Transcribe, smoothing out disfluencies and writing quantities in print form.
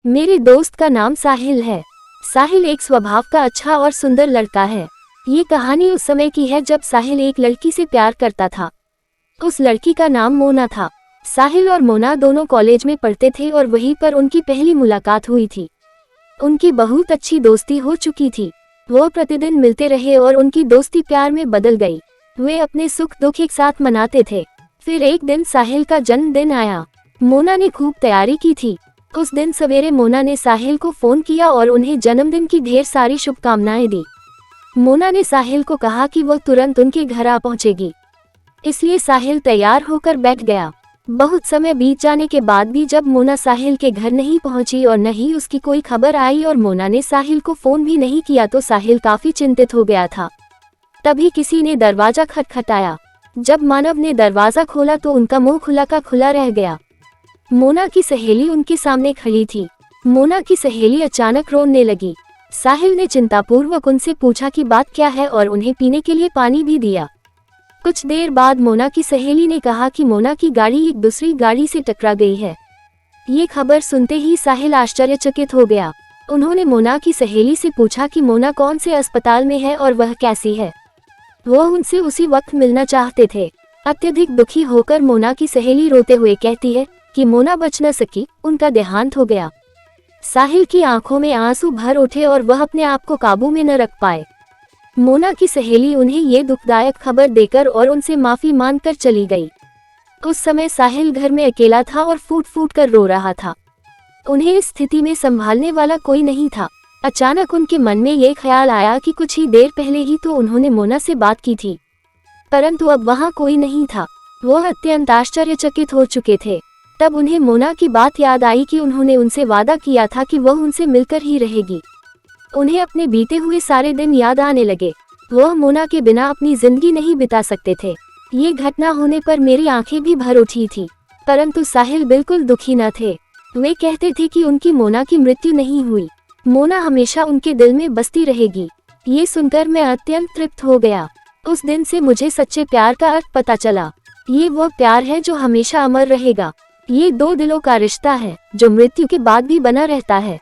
मेरे दोस्त का नाम साहिल है। साहिल एक स्वभाव का अच्छा और सुंदर लड़का है। ये कहानी उस समय की है जब साहिल एक लड़की से प्यार करता था। उस लड़की का नाम मोना था। साहिल और मोना दोनों कॉलेज में पढ़ते थे और वहीं पर उनकी पहली मुलाकात हुई थी। उनकी बहुत अच्छी दोस्ती हो चुकी थी। वो प्रतिदिन मिलते रहे और उनकी दोस्ती प्यार में बदल गई। वे अपने सुख दुख एक साथ मनाते थे। फिर एक दिन साहिल का जन्मदिन आया। मोना ने खूब तैयारी की थी। उस दिन सवेरे मोना ने साहिल को फोन किया और उन्हें जन्मदिन की ढेर सारी शुभकामनाएं दी। मोना ने साहिल को कहा कि वो तुरंत उनके घर आ पहुंचेगी, इसलिए साहिल तैयार होकर बैठ गया। बहुत समय बीत जाने के बाद भी जब मोना साहिल के घर नहीं पहुंची और न ही उसकी कोई खबर आई और मोना ने साहिल को फोन भी नहीं किया तो साहिल काफी चिंतित हो गया था। तभी किसी ने दरवाजा खटखटाया। जब मानव ने दरवाजा खोला तो उनका मुंह खुला का खुला रह गया। मोना की सहेली उनके सामने खड़ी थी। मोना की सहेली अचानक रोने लगी। साहिल ने चिंतापूर्वक उनसे पूछा कि बात क्या है और उन्हें पीने के लिए पानी भी दिया। कुछ देर बाद मोना की सहेली ने कहा कि मोना की गाड़ी एक दूसरी गाड़ी से टकरा गई है। ये खबर सुनते ही साहिल आश्चर्यचकित हो गया। उन्होंने मोना की सहेली से पूछा कि मोना कौन से अस्पताल में है और वह कैसी है। वो उनसे उसी वक्त मिलना चाहते थे। अत्यधिक दुखी होकर मोना की सहेली रोते हुए कहती है कि मोना बच न सकी, उनका देहांत हो गया। साहिल की आंखों में आंसू भर उठे और वह अपने आप को काबू में न रख पाए। मोना की सहेली उन्हें ये दुखदायक खबर देकर और उनसे माफी मांगकर चली गई। उस समय साहिल घर में अकेला था और फूट फूट कर रो रहा था। उन्हें इस स्थिति में संभालने वाला कोई नहीं था। अचानक उनके मन में ये ख्याल आया कि कुछ ही देर पहले ही तो उन्होंने मोना से बात की थी, परंतु अब वहाँ कोई नहीं था। वो अत्यंत आश्चर्यचकित हो चुके थे। तब उन्हें मोना की बात याद आई कि उन्होंने उनसे वादा किया था कि वह उनसे मिलकर ही रहेगी। उन्हें अपने बीते हुए सारे दिन याद आने लगे। वह मोना के बिना अपनी जिंदगी नहीं बिता सकते थे। ये घटना होने पर मेरी आंखें भी भर उठी थी, परंतु साहिल बिल्कुल दुखी न थे। वे कहते थे कि उनकी मोना की मृत्यु नहीं हुई, मोना हमेशा उनके दिल में बसती रहेगी। ये सुनकर मैं अत्यंत तृप्त हो गया। उस दिन से मुझे सच्चे प्यार का अर्थ पता चला। ये वो प्यार है जो हमेशा अमर रहेगा। ये दो दिलों का रिश्ता है जो मृत्यु के बाद भी बना रहता है।